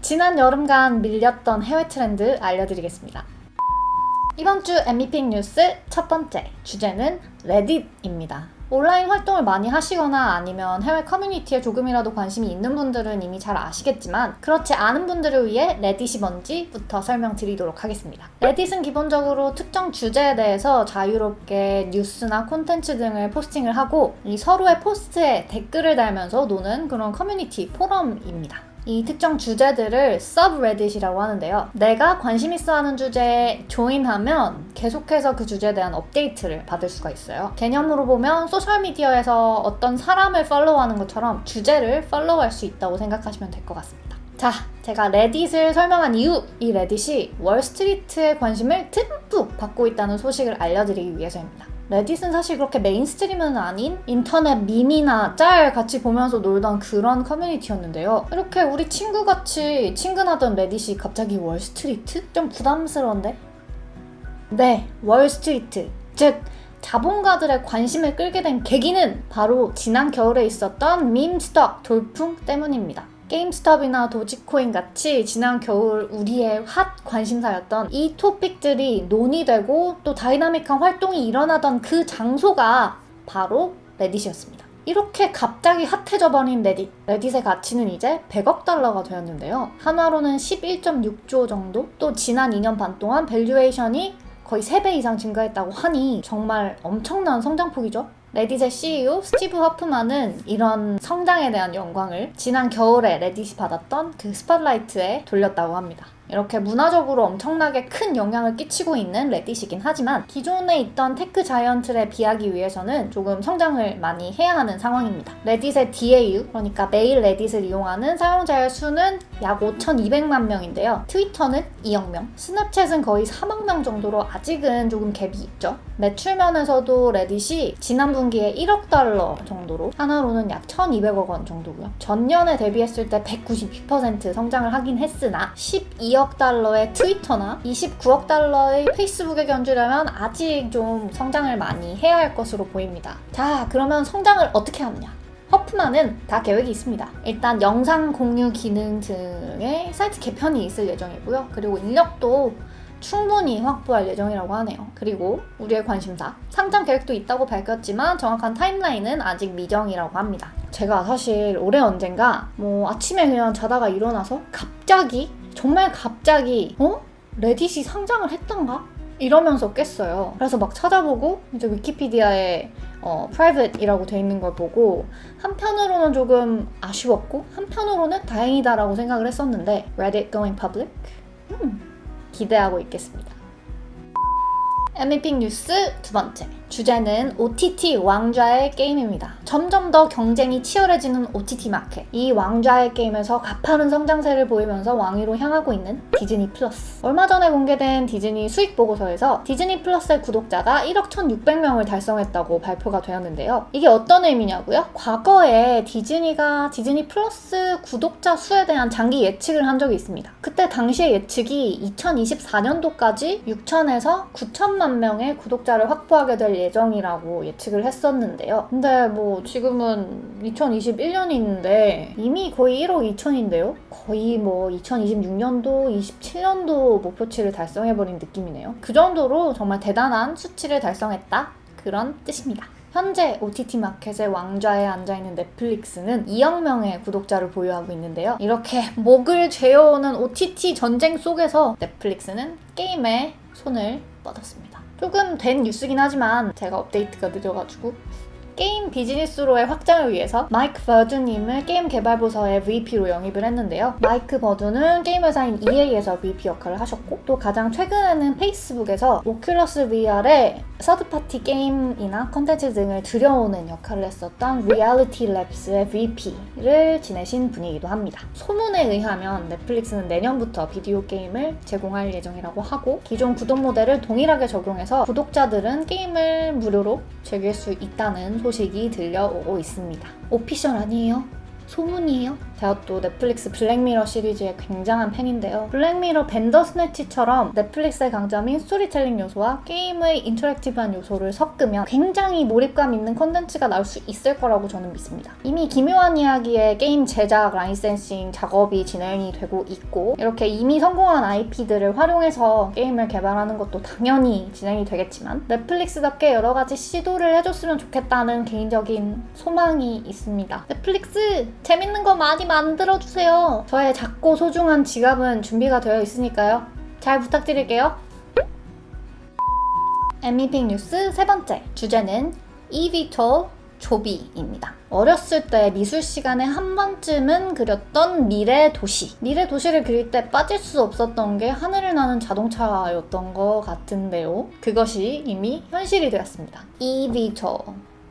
지난 여름간 밀렸던 해외 트렌드 알려드리겠습니다. 이번 주 엠미픽 뉴스 첫 번째 주제는 레딧입니다. 온라인 활동을 많이 하시거나 아니면 해외 커뮤니티에 조금이라도 관심이 있는 분들은 이미 잘 아시겠지만 그렇지 않은 분들을 위해 레딧이 뭔지부터 설명드리도록 하겠습니다. 레딧은 기본적으로 특정 주제에 대해서 자유롭게 뉴스나 콘텐츠 등을 포스팅을 하고 이 서로의 포스트에 댓글을 달면서 노는 그런 커뮤니티 포럼입니다. 이 특정 주제들을 subreddit이라고 하는데요. 내가 관심 있어 하는 주제에 조인하면 계속해서 그 주제에 대한 업데이트를 받을 수가 있어요. 개념으로 보면 소셜미디어에서 어떤 사람을 팔로우하는 것처럼 주제를 팔로우할 수 있다고 생각하시면 될 것 같습니다. 자, 제가 레딧을 설명한 이유, 이 레딧이 월스트리트의 관심을 듬뿍 받고 있다는 소식을 알려드리기 위해서입니다. 레딧은 사실 그렇게 메인스트림은 아닌 인터넷 밈이나 짤 같이 보면서 놀던 그런 커뮤니티였는데요. 이렇게 우리 친구같이 친근하던 레딧이 갑자기 월스트리트? 좀 부담스러운데? 네, 월스트리트. 즉, 자본가들의 관심을 끌게 된 계기는 바로 지난 겨울에 있었던 밈스톡 돌풍 때문입니다. 게임스톱이나 도지코인 같이 지난 겨울 우리의 핫 관심사였던 이 토픽들이 논의되고 또 다이나믹한 활동이 일어나던 그 장소가 바로 레딧이었습니다. 이렇게 갑자기 핫해져 버린 레딧. 레딧의 가치는 이제 100억 달러가 되었는데요. 한화로는 11.6조 정도? 또 지난 2년 반 동안 밸류에이션이 거의 3배 이상 증가했다고 하니 정말 엄청난 성장폭이죠. 레딧의 CEO 스티브 허프만은 이런 성장에 대한 영광을 지난 겨울에 레딧이 받았던 그 스팟라이트에 돌렸다고 합니다. 이렇게 문화적으로 엄청나게 큰 영향을 끼치고 있는 레딧이긴 하지만 기존에 있던 테크 자이언트에 비하기 위해서는 조금 성장을 많이 해야 하는 상황입니다. 레딧의 DAU, 그러니까 매일 레딧을 이용하는 사용자의 수는 약 5,200만 명인데요. 트위터는 2억 명, 스냅챗은 거의 3억 명 정도로 아직은 조금 갭이 있죠. 매출 면에서도 레딧이 지난 분기에 1억 달러 정도로 하나로는 약 1,200억 원 정도고요. 전년에 대비했을 때 192% 성장을 하긴 했으나 12억 달러의 트위터나 29억 달러의 페이스북에 견주려면 아직 좀 성장을 많이 해야 할 것으로 보입니다. 자, 그러면 성장을 어떻게 하느냐? 허프만은 다 계획이 있습니다. 일단 영상 공유 기능 등의 사이트 개편이 있을 예정이고요. 그리고 인력도 충분히 확보할 예정이라고 하네요. 그리고 우리의 관심사, 상장 계획도 있다고 밝혔지만 정확한 타임라인은 아직 미정이라고 합니다. 제가 사실 올해 언젠가 아침에 그냥 자다가 일어나서 갑자기 정말 갑자기 레딧이 상장을 했던가? 이러면서 깼어요. 그래서 막 찾아보고 이제 위키피디아에 private이라고 돼 있는 걸 보고 한편으로는 조금 아쉬웠고 한편으로는 다행이다라고 생각을 했었는데 Reddit going public? 기대하고 있겠습니다. 엠미픽 뉴스 두 번째 주제는 OTT 왕좌의 게임입니다. 점점 더 경쟁이 치열해지는 OTT 마켓. 이 왕좌의 게임에서 가파른 성장세를 보이면서 왕위로 향하고 있는 디즈니 플러스. 얼마 전에 공개된 디즈니 수익 보고서에서 디즈니 플러스의 구독자가 1억 1,600명을 달성했다고 발표가 되었는데요. 이게 어떤 의미냐고요? 과거에 디즈니가 디즈니 플러스 구독자 수에 대한 장기 예측을 한 적이 있습니다. 그때 당시의 예측이 2024년도까지 6천에서 9천만 명의 구독자를 확보하게 될 예정이라고 예측을 했었는데요. 근데 지금은 2021년인데 이미 거의 1억 2천인데요? 거의 2026년도, 27년도 목표치를 달성해버린 느낌이네요. 그 정도로 정말 대단한 수치를 달성했다. 그런 뜻입니다. 현재 OTT 마켓의 왕좌에 앉아있는 넷플릭스는 2억 명의 구독자를 보유하고 있는데요. 이렇게 목을 죄어오는 OTT 전쟁 속에서 넷플릭스는 게임에 손을 뻗었습니다. 조금 된 뉴스긴 하지만 제가 업데이트가 늦어가지고 게임 비즈니스로의 확장을 위해서 마이크 버두님을 게임 개발 부서의 VP로 영입을 했는데요. 마이크 버두는 게임 회사인 EA에서 VP 역할을 하셨고 또 가장 최근에는 페이스북에서 오큘러스 VR에 서드파티 게임이나 컨텐츠 등을 들여오는 역할을 했었던 리얼리티 랩스의 VP를 지내신 분이기도 합니다. 소문에 의하면 넷플릭스는 내년부터 비디오 게임을 제공할 예정이라고 하고 기존 구독 모델을 동일하게 적용해서 구독자들은 게임을 무료로 즐길 수 있다는 소식이 들려오고 있습니다. 오피셜 아니에요? 소문이에요? 제가 또 넷플릭스 블랙미러 시리즈의 굉장한 팬인데요. 블랙미러 벤더스네치처럼 넷플릭스의 강점인 스토리텔링 요소와 게임의 인터랙티브한 요소를 섞으면 굉장히 몰입감 있는 콘텐츠가 나올 수 있을 거라고 저는 믿습니다. 이미 기묘한 이야기의 게임 제작, 라이센싱 작업이 진행이 되고 있고 이렇게 이미 성공한 IP들을 활용해서 게임을 개발하는 것도 당연히 진행이 되겠지만 넷플릭스답게 여러 가지 시도를 해줬으면 좋겠다는 개인적인 소망이 있습니다. 넷플릭스 재밌는 거 많이 만들어주세요. 저의 작고 소중한 지갑은 준비가 되어 있으니까요. 잘 부탁드릴게요. 엠미픽 뉴스 세 번째 주제는 eVTOL 조비입니다. 어렸을 때 미술 시간에 한 번쯤은 그렸던 미래 도시. 미래 도시를 그릴 때 빠질 수 없었던 게 하늘을 나는 자동차였던 것 같은데요. 그것이 이미 현실이 되었습니다. eVTOL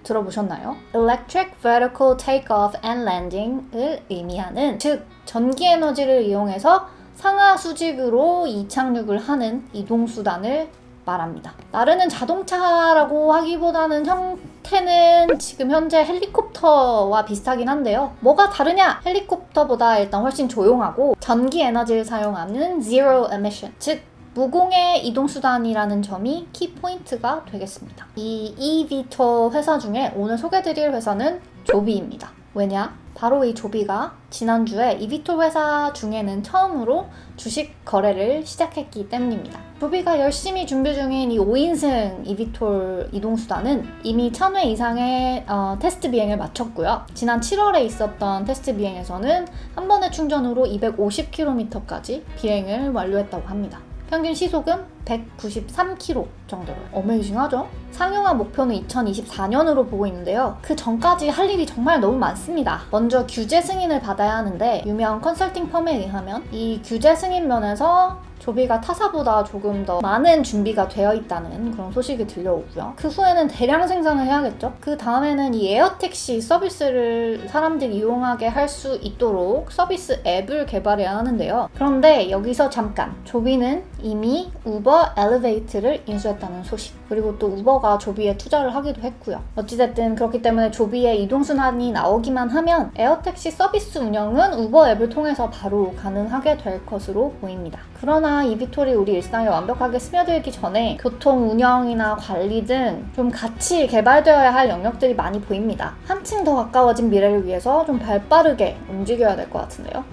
들어보셨나요? Electric Vertical Takeoff and Landing을 의미하는, 즉 전기 에너지를 이용해서 상하 수직으로 이착륙을 하는 이동수단을 말합니다. 나르는 자동차라고 하기보다는 형태는 지금 현재 헬리콥터와 비슷하긴 한데요. 뭐가 다르냐? 헬리콥터보다 일단 훨씬 조용하고 전기 에너지를 사용하는 Zero Emission, 즉 무공해 이동수단이라는 점이 키포인트가 되겠습니다. 이 eVTOL 회사 중에 오늘 소개드릴 회사는 조비입니다. 왜냐? 바로 이 조비가 지난주에 eVTOL 회사 중에는 처음으로 주식 거래를 시작했기 때문입니다. 조비가 열심히 준비 중인 이 5인승 eVTOL 이동수단은 이미 1000회 이상의 테스트 비행을 마쳤고요. 지난 7월에 있었던 테스트 비행에서는 한 번의 충전으로 250km까지 비행을 완료했다고 합니다. 평균 시속은 193km 정도로 어메이징하죠? 상용화 목표는 2024년으로 보고 있는데요. 그 전까지 할 일이 정말 너무 많습니다. 먼저 규제 승인을 받아야 하는데 유명 컨설팅 펌에 의하면 이 규제 승인 면에서 조비가 타사보다 조금 더 많은 준비가 되어 있다는 그런 소식이 들려오고요. 그 후에는 대량 생산을 해야겠죠. 그 다음에는 이 에어택시 서비스를 사람들이 이용하게 할 수 있도록 서비스 앱을 개발해야 하는데요. 그런데 여기서 잠깐, 조비는 이미 우버 엘리베이트를 인수했다는 소식, 그리고 또 우버가 조비에 투자를 하기도 했고요. 어찌됐든 그렇기 때문에 조비의 이동순환이 나오기만 하면 에어택시 서비스 운영은 우버 앱을 통해서 바로 가능하게 될 것으로 보입니다. 그러나 eVTOL이 우리 일상에 완벽하게 스며들기 전에 교통 운영이나 관리 등 좀 같이 개발되어야 할 영역들이 많이 보입니다. 한층 더 가까워진 미래를 위해서 좀 발빠르게 움직여야 될 것 같은데요.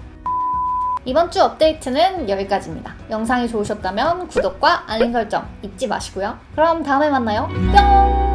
이번 주 업데이트는 여기까지입니다. 영상이 좋으셨다면 구독과 알림 설정 잊지 마시고요. 그럼 다음에 만나요. 뿅!